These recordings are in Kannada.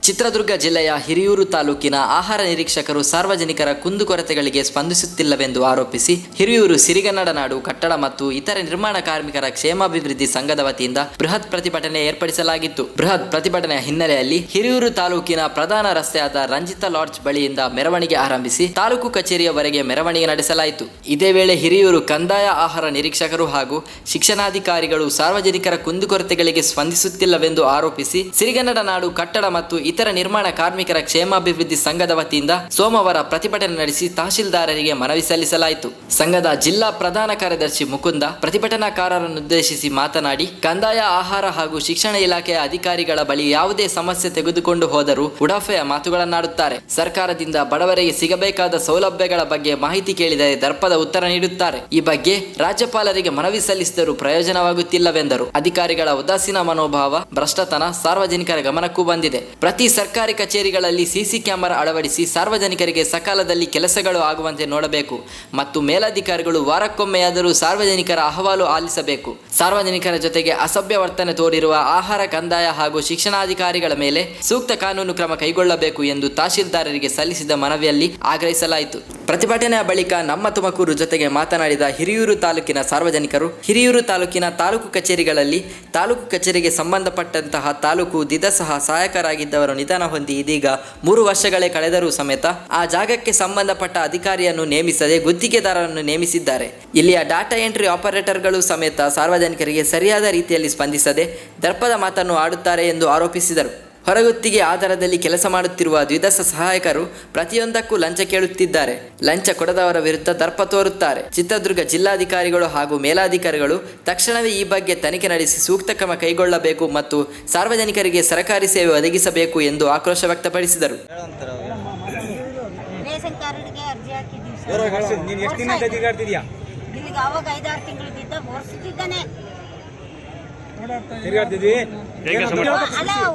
ಚಿತ್ರದುರ್ಗ ಜಿಲ್ಲೆಯ ಹಿರಿಯೂರು ತಾಲೂಕಿನ ಆಹಾರ ನಿರೀಕ್ಷಕರು ಸಾರ್ವಜನಿಕರ ಕುಂದುಕೊರತೆಗಳಿಗೆ ಸ್ಪಂದಿಸುತ್ತಿಲ್ಲವೆಂದು ಆರೋಪಿಸಿ ಹಿರಿಯೂರು ಸಿರಿಗನ್ನಡ ನಾಡು ಕಟ್ಟಡ ಮತ್ತು ಇತರೆ ನಿರ್ಮಾಣ ಕಾರ್ಮಿಕರ ಕ್ಷೇಮಾಭಿವೃದ್ಧಿ ಸಂಘದ ವತಿಯಿಂದ ಬೃಹತ್ ಪ್ರತಿಭಟನೆ ಏರ್ಪಡಿಸಲಾಗಿತ್ತು. ಬೃಹತ್ ಪ್ರತಿಭಟನೆಯ ಹಿನ್ನೆಲೆಯಲ್ಲಿ ಹಿರಿಯೂರು ತಾಲೂಕಿನ ಪ್ರಧಾನ ರಸ್ತೆಯಾದ ರಂಜಿತಾ ಲಾಡ್ಜ್ ಬಳಿಯಿಂದ ಮೆರವಣಿಗೆ ಆರಂಭಿಸಿ ತಾಲೂಕು ಕಚೇರಿಯವರೆಗೆ ಮೆರವಣಿಗೆ ನಡೆಸಲಾಯಿತು. ಇದೇ ವೇಳೆ ಹಿರಿಯೂರು ಕಂದಾಯ ಆಹಾರ ನಿರೀಕ್ಷಕರು ಹಾಗೂ ಶಿಕ್ಷಣಾಧಿಕಾರಿಗಳು ಸಾರ್ವಜನಿಕರ ಕುಂದುಕೊರತೆಗಳಿಗೆ ಸ್ಪಂದಿಸುತ್ತಿಲ್ಲವೆಂದು ಆರೋಪಿಸಿ ಸಿರಿಗನ್ನಡ ನಾಡು ಕಟ್ಟಡ ಮತ್ತು ಇತರ ನಿರ್ಮಾಣ ಕಾರ್ಮಿಕರ ಕ್ಷೇಮಾಭಿವೃದ್ಧಿ ಸಂಘದ ವತಿಯಿಂದ ಸೋಮವಾರ ಪ್ರತಿಭಟನೆ ನಡೆಸಿ ತಹಶೀಲ್ದಾರರಿಗೆ ಮನವಿ ಸಲ್ಲಿಸಲಾಯಿತು. ಸಂಘದ ಜಿಲ್ಲಾ ಪ್ರಧಾನ ಕಾರ್ಯದರ್ಶಿ ಮುಕುಂದ ಪ್ರತಿಭಟನಾಕಾರರನ್ನುದ್ದೇಶಿಸಿ ಮಾತನಾಡಿ, ಕಂದಾಯ ಆಹಾರ ಹಾಗೂ ಶಿಕ್ಷಣ ಇಲಾಖೆಯ ಅಧಿಕಾರಿಗಳ ಬಳಿ ಯಾವುದೇ ಸಮಸ್ಯೆ ತೆಗೆದುಕೊಂಡು ಹೋದರೂ ಉಡಾಫೆಯ ಮಾತುಗಳನ್ನಾಡುತ್ತಾರೆ. ಸರ್ಕಾರದಿಂದ ಬಡವರಿಗೆ ಸಿಗಬೇಕಾದ ಸೌಲಭ್ಯಗಳ ಬಗ್ಗೆ ಮಾಹಿತಿ ಕೇಳಿದರೆ ದರ್ಪದ ಉತ್ತರ ನೀಡುತ್ತಾರೆ. ಈ ಬಗ್ಗೆ ರಾಜ್ಯಪಾಲರಿಗೆ ಮನವಿ ಸಲ್ಲಿಸಿದರೂ ಪ್ರಯೋಜನವಾಗುತ್ತಿಲ್ಲವೆಂದರು. ಅಧಿಕಾರಿಗಳ ಉದಾಸೀನ ಮನೋಭಾವ, ಭ್ರಷ್ಟತನ ಸಾರ್ವಜನಿಕರ ಗಮನಕ್ಕೂ ಬಂದಿದೆ. ಪ್ರತಿ ಸರ್ಕಾರಿ ಕಚೇರಿಗಳಲ್ಲಿ ಸಿಸಿ ಕ್ಯಾಮೆರಾ ಅಳವಡಿಸಿ ಸಾರ್ವಜನಿಕರಿಗೆ ಸಕಾಲದಲ್ಲಿ ಕೆಲಸಗಳು ಆಗುವಂತೆ ನೋಡಬೇಕು ಮತ್ತು ಮೇಲಧಿಕಾರಿಗಳು ವಾರಕ್ಕೊಮ್ಮೆಯಾದರೂ ಸಾರ್ವಜನಿಕರ ಅಹವಾಲು ಆಲಿಸಬೇಕು. ಸಾರ್ವಜನಿಕರ ಜೊತೆಗೆ ಅಸಭ್ಯ ವರ್ತನೆ ತೋರಿರುವ ಆಹಾರ, ಕಂದಾಯ ಹಾಗೂ ಶಿಕ್ಷಣಾಧಿಕಾರಿಗಳ ಮೇಲೆ ಸೂಕ್ತ ಕಾನೂನು ಕ್ರಮ ಕೈಗೊಳ್ಳಬೇಕು ಎಂದು ತಹಶೀಲ್ದಾರರಿಗೆ ಸಲ್ಲಿಸಿದ ಮನವಿಯಲ್ಲಿ ಆಗ್ರಹಿಸಲಾಯಿತು. ಪ್ರತಿಭಟನೆಯ ಬಳಿಕ ನಮ್ಮ ತುಮಕೂರು ಜೊತೆಗೆ ಮಾತನಾಡಿದ ಹಿರಿಯೂರು ತಾಲೂಕಿನ ಸಾರ್ವಜನಿಕರು, ಹಿರಿಯೂರು ತಾಲೂಕಿನ ತಾಲೂಕು ಕಚೇರಿಗಳಲ್ಲಿ ತಾಲೂಕು ಕಚೇರಿಗೆ ಸಂಬಂಧಪಟ್ಟಂತಹ ತಾಲೂಕು ದಿದಸಹ ಸಹಾಯಕರಾಗಿದ್ದವರು ನಿಧನ ಹೊಂದಿ ಇದೀಗ 3 ವರ್ಷಗಳೇ ಕಳೆದರೂ ಸಮೇತ ಆ ಜಾಗಕ್ಕೆ ಸಂಬಂಧಪಟ್ಟ ಅಧಿಕಾರಿಯನ್ನು ನೇಮಿಸದೆ ಗುತ್ತಿಗೆದಾರರನ್ನು ನೇಮಿಸಿದ್ದಾರೆ. ಇಲ್ಲಿಯ ಡಾಟಾ ಎಂಟ್ರಿ ಆಪರೇಟರ್ಗಳು ಸಮೇತ ಸಾರ್ವಜನಿಕರಿಗೆ ಸರಿಯಾದ ರೀತಿಯಲ್ಲಿ ಸ್ಪಂದಿಸದೆ ದರ್ಪದ ಮಾತನ್ನು ಆಡುತ್ತಾರೆ ಎಂದು ಆರೋಪಿಸಿದರು. ಹೊರಗುತ್ತಿಗೆ ಆಧಾರದಲ್ಲಿ ಕೆಲಸ ಮಾಡುತ್ತಿರುವ ದ್ವಿದಶ ಸಹಾಯಕರು ಪ್ರತಿಯೊಂದಕ್ಕೂ ಲಂಚ ಕೇಳುತ್ತಿದ್ದಾರೆ. ಲಂಚ ಕೊಡದವರ ವಿರುದ್ಧ ದರ್ಪ ತೋರುತ್ತಾರೆ. ಚಿತ್ರದುರ್ಗ ಜಿಲ್ಲಾಧಿಕಾರಿಗಳು ಹಾಗೂ ಮೇಲಾಧಿಕಾರಿಗಳು ತಕ್ಷಣವೇ ಈ ಬಗ್ಗೆ ತನಿಖೆ ನಡೆಸಿ ಸೂಕ್ತ ಕ್ರಮ ಕೈಗೊಳ್ಳಬೇಕು ಮತ್ತು ಸಾರ್ವಜನಿಕರಿಗೆ ಸರ್ಕಾರಿ ಸೇವೆ ಒದಗಿಸಬೇಕು ಎಂದು ಆಕ್ರೋಶ ವ್ಯಕ್ತಪಡಿಸಿದರು.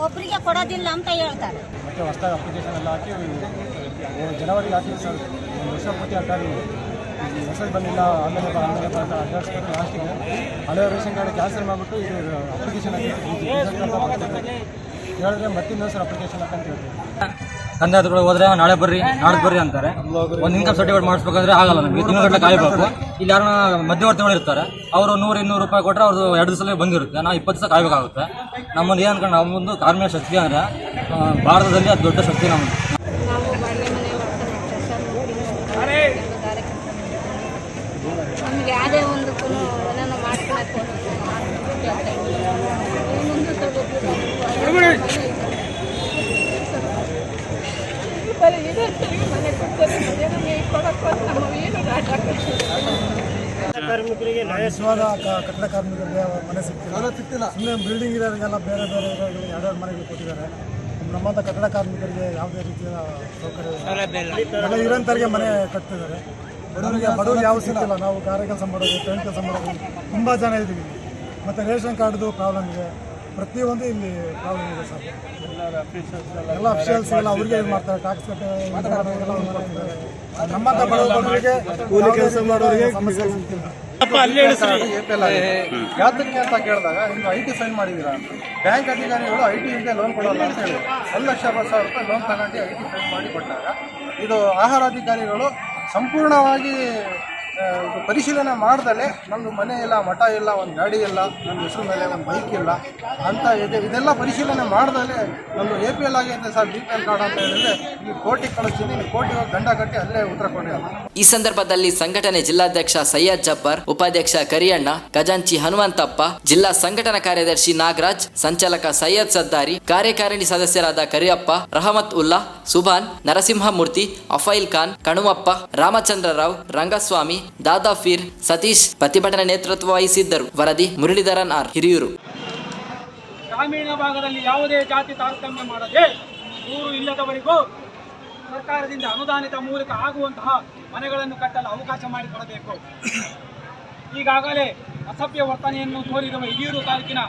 ಒಬ್ಬರಿಗೆ ಕೊಡೋದಿಲ್ಲ ಅಂತ ಹೇಳ್ತಾರೆ. ಮತ್ತೆ ಹೊಸದಾಗಿ ಅಪ್ಲಿಕೇಶನ್ ಎಲ್ಲ ಹಾಕಿ ಜನವರಿಗೆ ಹಾಕಿ ಸರ್ 1 ವರ್ಷ ಪೂರ್ತಿ ಆಗ್ತಾರೆ. ಮೆಸೇಜ್ ಬಂದಿಲ್ಲ, ಆಮೇಲೆ ಅಡ್ರೆಸ್ಬೇಕು. ಲಾಸ್ಟಿಗೆ ಹಳೆಯ ರೇಷನ್ ಕಾರ್ಡ್ ಕ್ಯಾನ್ಸಲ್ ಮಾಡಿಬಿಟ್ಟು ಇದು ಅಪ್ಲಿಕೇಶನ್ ಹಾಕಿ ಹೇಳಿದ್ರೆ ಮತ್ತಿಂದ ಸರ್ ಅಪ್ಲಿಕೇಶನ್ ಹಾಕಂತ ಹೇಳ್ತೀವಿ. ಕಂದಾಯಗಳು ಹೋದ್ರೆ ನಾಳೆ ಬರ್ರಿ ನಾಡ್ದು ಬರ್ರಿ ಅಂತಾರೆ. ಒಂದು ಇನ್ಕಮ್ ಸರ್ಟಿಫಿಕೇಟ್ ಮಾಡಿಸ್ಬೇಕಂದ್ರೆ ಆಗಲ್ಲ, ನಮಗೆ ತಿಂಗಳ ಕಾಯಬೇಕು. ಇಲ್ಲಿ ಯಾರನ್ನ ಮಧ್ಯವರ್ತಿಗಳು ಇರ್ತಾರೆ, ಅವರು 100-200 ರೂಪಾಯಿ ಕೊಟ್ಟರೆ ಅವ್ರದ್ದು 2 ದಿವಸದಲ್ಲಿ ಬಂದಿರುತ್ತೆ. ನಾವು 20 ದಿವಸ ಕಾಯಬೇಕಾಗುತ್ತೆ. ನಮ್ಮನ್ನು ಏನು ಅನ್ಕೊಂಡು ನಮ್ಮೊಂದು ಕಾರ್ಮಿಕ ಶಕ್ತಿ ಅಂದರೆ ಭಾರತದಲ್ಲಿ ಅದು ದೊಡ್ಡ ಶಕ್ತಿ ನಮ್ಮದು. ನಮಗೆ ಯಾವುದೇ ಒಂದು ಮಾಡ್ಕೊಳಕ್ಕೆ ಕಾರ್ಮಿಕರಿಗೆ ನ್ಯಾಯಸವಾದ ಕಟ್ಟಡ ಕಾರ್ಮಿಕರಿಗೆ ಮನೆ ಸಿಗ್ತಿಲ್ಲ. ಸುಮ್ಮನೆ ಬಿಲ್ಡಿಂಗ್ ಇರೋರಿಗೆಲ್ಲ ಬೇರೆ ಇರೋರಿಗೆ ಎರಡೆರಡು ಮನೆಗಳು ಕೊಟ್ಟಿದ್ದಾರೆ. ನಮ್ಮಂಥ ಕಟ್ಟಡ ಕಾರ್ಮಿಕರಿಗೆ ಯಾವುದೇ ರೀತಿಯ ಸೌಕರ್ಯ ಇರೋಂಥವ್ರಿಗೆ ಮನೆ ಕಟ್ತಿದ್ದಾರೆ. ಬಡವರಿಗೆ ಯಾವ ಸಿಗ್ತಿಲ್ಲ. ನಾವು ಗಾರೆ ಕೆಲಸ ಮಾಡೋದು, ಪೇಂಟ್ ಕೆಲಸ ಮಾಡೋದು ತುಂಬ ಜನ ಇದ್ದೀವಿ. ಮತ್ತು ರೇಷನ್ ಕಾರ್ಡ್ದು ಪ್ರಾಬ್ಲಮ್ ಇದೆ. ಪ್ರತಿಯೊಂದು ಇಲ್ಲಿ ಪ್ರಾಬ್ಲಮ್ ಇದೆ ಸರ್. ಎಲ್ಲ ಅಫಿಷಿಯಲ್ಸ್ ಎಲ್ಲ ಅವ್ರಿಗೆ ಇದು ಮಾಡ್ತಾರೆ. ಟ್ಯಾಕ್ಸ್ ಕಟ್ಟೆ ನಮ್ಮಂಥ ಬಡವರಿಗೆ ಕೂಲಿ ಕೆಲಸ ಮಾಡೋರಿಗೆ ಸಮಸ್ಯೆ ಸಿಗ್ತಿಲ್ಲ. ಯಾತಕ್ಕೆ ಅಂತ ಕೇಳಿದಾಗ ನೀವು IT ಸೈನ್ ಮಾಡಿದ್ದೀರಾ, ಬ್ಯಾಂಕ್ ಅಧಿಕಾರಿಗಳು IT ಇಂದ ಲೋನ್ ಕೊಡೋಲ್ಲ ಅಂತ ಹೇಳಿ 1,20,000 ರೂಪಾಯಿ ಲೋನ್ ತಗೊಂಡು IT ಸೈನ್ ಮಾಡಿ ಕೊಟ್ಟಾಗ ಇದು ಆಹಾರ ಅಧಿಕಾರಿಗಳು ಸಂಪೂರ್ಣವಾಗಿ ಪರಿಶೀಲನೆ ಮಾಡ್ದಲೇ ನಮ್ಮದು ಮನೆ ಇಲ್ಲ, ಮಠ ಇಲ್ಲ, ಒಂದು ಗಾಡಿ ಇಲ್ಲ, ನನ್ನ ಹೆಸರು ಮೇಲೆ ಒಂದು ಬೈಕ್ ಇಲ್ಲ ಅಂತ ಇದೆ. ಇದೆಲ್ಲ ಪರಿಶೀಲನೆ ಮಾಡ್ದಲೇ ನಮ್ಮದು APL ಆಗೈತೆ ಸರ್, BPL ಕಾರ್ಡ್ ಅಂತ ಹೇಳಿದ್ರೆ ಈ ಕೋರ್ಟಿಗೆ ಕಳಿಸ್ತೀನಿ, ಕೋರ್ಟಿಗೆ ಹೋಗಿ ದಂಡ ಕಟ್ಟಿ ಅಲ್ಲೇ ಉತ್ತರ ಕೊಡಿ. ಈ ಸಂದರ್ಭದಲ್ಲಿ ಸಂಘಟನೆ ಜಿಲ್ಲಾಧ್ಯಕ್ಷ ಸೈಯದ್ ಜಬ್ಬರ್, ಉಪಾಧ್ಯಕ್ಷ ಕರಿಯಣ್ಣ, ಖಜಾಂಚಿ ಹನುಮಂತಪ್ಪ, ಜಿಲ್ಲಾ ಸಂಘಟನಾ ಕಾರ್ಯದರ್ಶಿ ನಾಗರಾಜ್, ಸಂಚಾಲಕ ಸೈಯದ್ ಸದ್ದಾರಿ, ಕಾರ್ಯಕಾರಿಣಿ ಸದಸ್ಯರಾದ ಕರಿಯಪ್ಪ, ರಹಮತ್ ಉಲ್ಲಾ, ಸುಭಾನ್, ನರಸಿಂಹಮೂರ್ತಿ, ಅಫೈಲ್ ಖಾನ್, ಕಣುಮಪ್ಪ, ರಾಮಚಂದ್ರರಾವ್, ರಂಗಸ್ವಾಮಿ, ದಾದಾಫೀರ್, ಸತೀಶ್ ಪ್ರತಿಭಟನೆ ನೇತೃತ್ವ ವಹಿಸಿದ್ದರು. ವರದಿ ಮುರಳೀಧರನ್ ಆರ್, ಹಿರಿಯೂರು. ಗ್ರಾಮೀಣ ಭಾಗದಲ್ಲಿ ಯಾವುದೇ ಜಾತಿ ತಾರತಮ್ಯ ಮಾಡದೆ ಊರು ಇಲ್ಲದವರಿಗೂ ಸರ್ಕಾರದಿಂದ ಅನುದಾನಿತ ಮೂಲಕ ಆಗುವಂತಹ ಮನೆಗಳನ್ನು ಕಟ್ಟಲು ಅವಕಾಶ ಮಾಡಿಕೊಡಬೇಕು. ಈಗಾಗಲೇ ಅಸಭ್ಯ ವರ್ತನೆಯನ್ನು ತೋರಿರುವ ಹಿರಿಯೂರು ತಾಲೂಕಿನ